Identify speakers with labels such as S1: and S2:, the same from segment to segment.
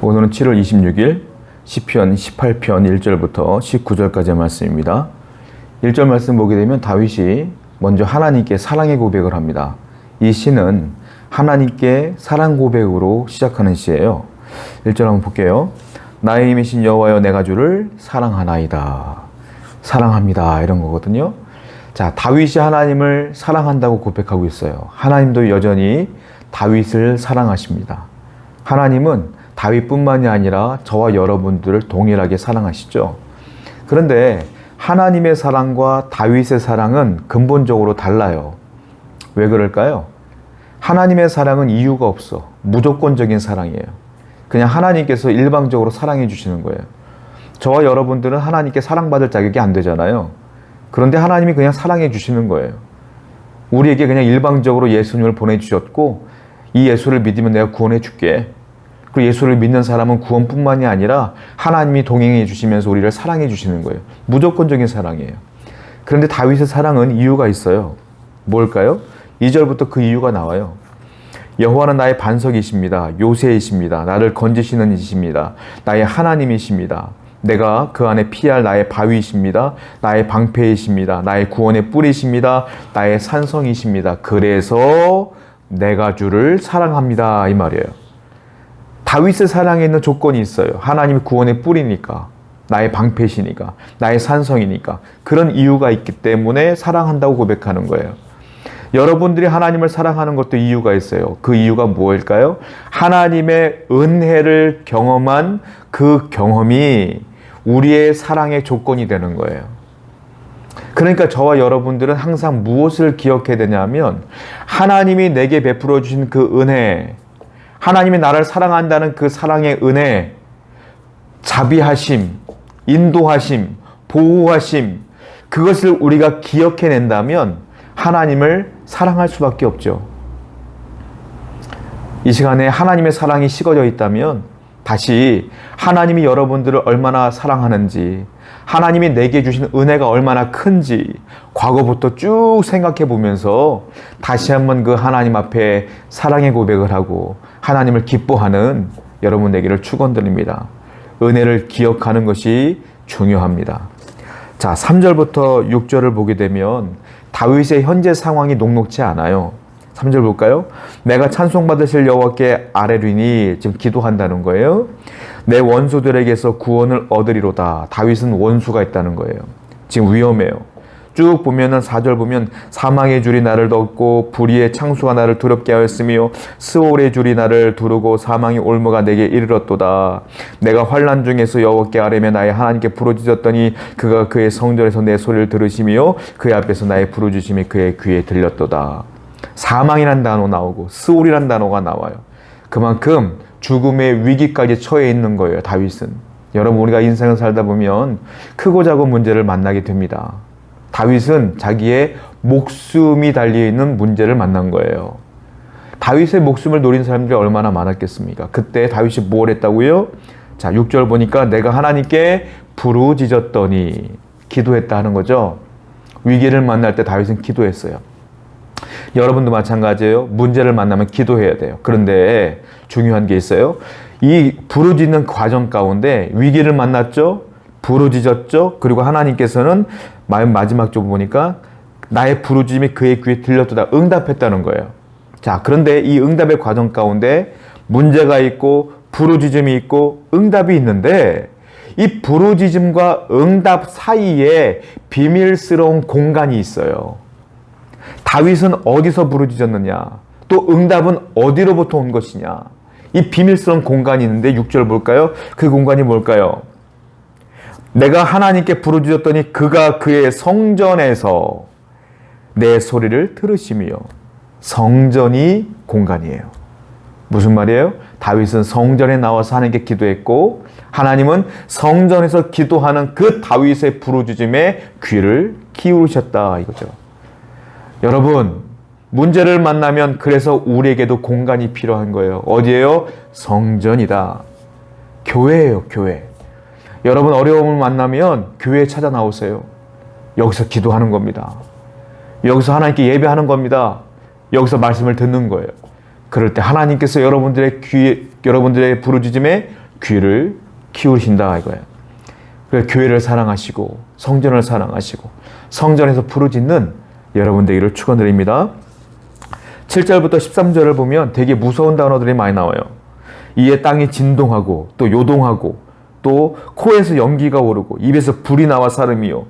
S1: 오늘은 7월 26일 시편 18편 1절부터 19절까지의 말씀입니다. 1절 말씀 보게 되면 다윗이 먼저 하나님께 사랑의 고백을 합니다. 이 시는 하나님께 사랑 고백으로 시작하는 시예요. 1절 한번 볼게요. 나의 힘이신 여호와여 내가 주를 사랑하나이다. 사랑합니다. 이런 거거든요. 자, 다윗이 하나님을 사랑한다고 고백하고 있어요. 하나님도 여전히 다윗을 사랑하십니다. 하나님은 다윗뿐만이 아니라 저와 여러분들을 동일하게 사랑하시죠. 그런데 하나님의 사랑과 다윗의 사랑은 근본적으로 달라요. 왜 그럴까요? 하나님의 사랑은 이유가 없어. 무조건적인 사랑이에요. 그냥 하나님께서 일방적으로 사랑해 주시는 거예요. 저와 여러분들은 하나님께 사랑받을 자격이 안 되잖아요. 그런데 하나님이 그냥 사랑해 주시는 거예요. 우리에게 그냥 일방적으로 예수님을 보내주셨고 이 예수를 믿으면 내가 구원해 줄게. 그리고 예수를 믿는 사람은 구원뿐만이 아니라 하나님이 동행해 주시면서 우리를 사랑해 주시는 거예요. 무조건적인 사랑이에요. 그런데 다윗의 사랑은 이유가 있어요. 뭘까요? 2절부터 그 이유가 나와요. 여호와는 나의 반석이십니다. 요새이십니다. 나를 건지시는 이십니다. 나의 하나님이십니다. 내가 그 안에 피할 나의 바위이십니다. 나의 방패이십니다. 나의 구원의 뿌리십니다. 나의 산성이십니다. 그래서 내가 주를 사랑합니다. 이 말이에요. 다윗의 사랑에 있는 조건이 있어요. 하나님이 구원의 뿌리니까, 나의 방패시니까, 나의 산성이니까. 그런 이유가 있기 때문에 사랑한다고 고백하는 거예요. 여러분들이 하나님을 사랑하는 것도 이유가 있어요. 그 이유가 무엇일까요? 하나님의 은혜를 경험한 그 경험이 우리의 사랑의 조건이 되는 거예요. 그러니까 저와 여러분들은 항상 무엇을 기억해야 되냐면 하나님이 내게 베풀어 주신 그 은혜, 하나님이 나를 사랑한다는 그 사랑의 은혜, 자비하심, 인도하심, 보호하심, 그것을 우리가 기억해낸다면 하나님을 사랑할 수밖에 없죠. 이 시간에 하나님의 사랑이 식어져 있다면 다시 하나님이 여러분들을 얼마나 사랑하는지, 하나님이 내게 주신 은혜가 얼마나 큰지 과거부터 쭉 생각해 보면서 다시 한번 그 하나님 앞에 사랑의 고백을 하고 하나님을 기뻐하는 여러분 되기를 축원드립니다. 은혜를 기억하는 것이 중요합니다. 자, 3절부터 6절을 보게 되면 다윗의 현재 상황이 녹록지 않아요. 3절 볼까요? 내가 찬송받으실 여호와께 아뢰리니, 지금 기도한다는 거예요. 내 원수들에게서 구원을 얻으리로다. 다윗은 원수가 있다는 거예요. 지금 위험해요. 쭉 보면은 4절 보면 사망의 줄이 나를 덮고 불의의 창수가 나를 두렵게 하였으며 스올의 줄이 나를 두르고 사망의 올무가 내게 이르렀도다. 내가 환난 중에서 여호와께 아뢰며 나의 하나님께 부르짖었더니 그가 그의 성전에서 내 소리를 들으시며 그의 앞에서 나의 부르짖음이 그의 귀에 들렸도다. 사망이란 단어 나오고 스올이란 단어가 나와요. 그만큼 죽음의 위기까지 처해 있는 거예요, 다윗은. 여러분, 우리가 인생을 살다 보면 크고 작은 문제를 만나게 됩니다. 다윗은 자기의 목숨이 달려있는 문제를 만난 거예요. 다윗의 목숨을 노린 사람들이 얼마나 많았겠습니까? 그때 다윗이 뭘 했다고요? 자, 6절 보니까 내가 하나님께 부르짖었더니, 기도했다 하는 거죠. 위기를 만날 때 다윗은 기도했어요. 여러분도 마찬가지예요. 문제를 만나면 기도해야 돼요. 그런데 중요한 게 있어요. 이 부르짖는 과정 가운데 위기를 만났죠. 부르짖었죠. 그리고 하나님께서는 마지막 쪽 보니까 나의 부르짖음이 그의 귀에 들렸도다. 응답했다는 거예요. 자, 그런데 이 응답의 과정 가운데 문제가 있고 부르짖음이 있고 응답이 있는데 이 부르짖음과 응답 사이에 비밀스러운 공간이 있어요. 다윗은 어디서 부르짖었느냐? 또 응답은 어디로부터 온 것이냐? 이 비밀스러운 공간이 있는데 6절 볼까요? 그 공간이 뭘까요? 내가 하나님께 부르짖었더니 그가 그의 성전에서 내 소리를 들으시며. 성전이 공간이에요. 무슨 말이에요? 다윗은 성전에 나와서 하나님께 기도했고 하나님은 성전에서 기도하는 그 다윗의 부르짖음에 귀를 기울이셨다 이거죠. 여러분, 문제를 만나면 그래서 우리에게도 공간이 필요한 거예요. 어디예요? 성전이다. 교회예요, 교회. 여러분 어려움을 만나면 교회에 찾아 나오세요. 여기서 기도하는 겁니다. 여기서 하나님께 예배하는 겁니다. 여기서 말씀을 듣는 거예요. 그럴 때 하나님께서 여러분들의 부르짖음에 귀를 키우신다 이거예요. 그래서 교회를 사랑하시고 성전을 사랑하시고 성전에서 부르짖는 여러분 되기를 축원드립니다. 7절부터 13절을 보면 되게 무서운 단어들이 많이 나와요. 이에 땅이 진동하고 또 요동하고 또 코에서 연기가 오르고 입에서 불이 나와 사름이요.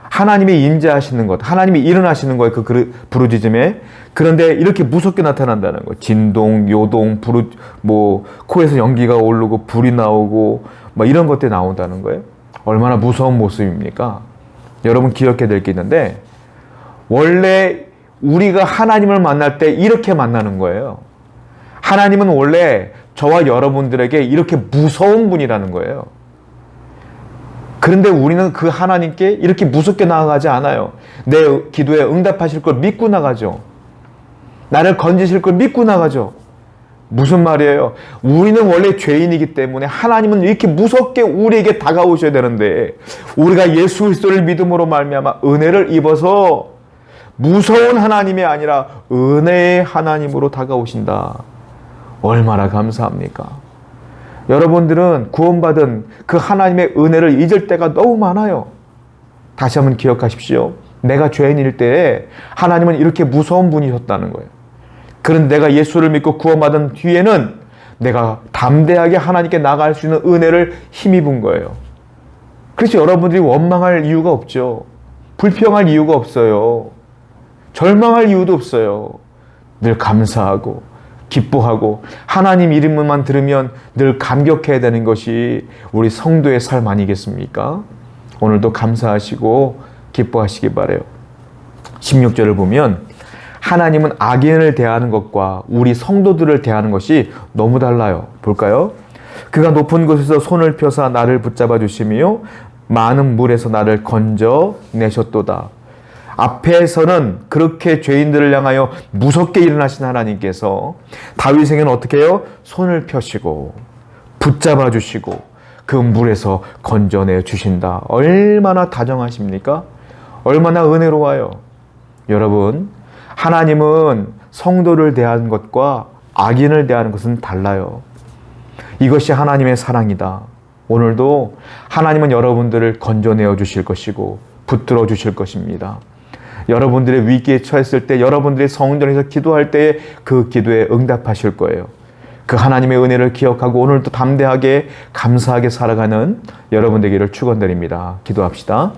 S1: 하나님이 임재하시는 것, 하나님이 일어나시는 거예요. 그 부르짖음에. 그런데 이렇게 무섭게 나타난다는 거예요. 진동, 요동, 코에서 연기가 오르고 불이 나오고 이런 것들이 나온다는 거예요. 얼마나 무서운 모습입니까? 여러분 기억해야 될 게 있는데 원래 우리가 하나님을 만날 때 이렇게 만나는 거예요. 하나님은 원래 저와 여러분들에게 이렇게 무서운 분이라는 거예요. 그런데 우리는 그 하나님께 이렇게 무섭게 나아가지 않아요. 내 기도에 응답하실 걸 믿고 나가죠. 나를 건지실 걸 믿고 나가죠. 무슨 말이에요? 우리는 원래 죄인이기 때문에 하나님은 이렇게 무섭게 우리에게 다가오셔야 되는데 우리가 예수 그리스도를 믿음으로 말미암아 은혜를 입어서 무서운 하나님이 아니라 은혜의 하나님으로 다가오신다. 얼마나 감사합니까? 여러분들은 구원받은 그 하나님의 은혜를 잊을 때가 너무 많아요. 다시 한번 기억하십시오. 내가 죄인일 때에 하나님은 이렇게 무서운 분이셨다는 거예요. 그런데 내가 예수를 믿고 구원받은 뒤에는 내가 담대하게 하나님께 나갈 수 있는 은혜를 힘입은 거예요. 그래서 여러분들이 원망할 이유가 없죠. 불평할 이유가 없어요. 절망할 이유도 없어요. 늘 감사하고 기뻐하고 하나님 이름만 들으면 늘 감격해야 되는 것이 우리 성도의 삶 아니겠습니까? 오늘도 감사하시고 기뻐하시기 바라요. 16절을 보면 하나님은 악인을 대하는 것과 우리 성도들을 대하는 것이 너무 달라요. 볼까요? 그가 높은 곳에서 손을 펴사 나를 붙잡아 주시며 많은 물에서 나를 건져내셨도다. 앞에서는 그렇게 죄인들을 향하여 무섭게 일어나신 하나님께서 다윗에게는 어떻게 해요? 손을 펴시고 붙잡아 주시고 그 물에서 건져내 주신다. 얼마나 다정하십니까? 얼마나 은혜로워요. 여러분, 하나님은 성도를 대하는 것과 악인을 대하는 것은 달라요. 이것이 하나님의 사랑이다. 오늘도 하나님은 여러분들을 건져내어 주실 것이고 붙들어 주실 것입니다. 여러분들의 위기에 처했을 때 여러분들이 성전에서 기도할 때에 그 기도에 응답하실 거예요. 그 하나님의 은혜를 기억하고 오늘도 담대하게 감사하게 살아가는 여러분 되기를 축원드립니다. 기도합시다.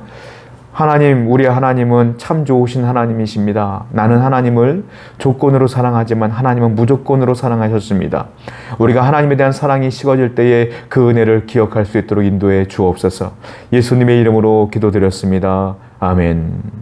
S1: 하나님, 우리 하나님은 참 좋으신 하나님이십니다. 나는 하나님을 조건으로 사랑하지만 하나님은 무조건으로 사랑하셨습니다. 우리가 하나님에 대한 사랑이 식어질 때에 그 은혜를 기억할 수 있도록 인도해 주옵소서. 예수님의 이름으로 기도드렸습니다. 아멘.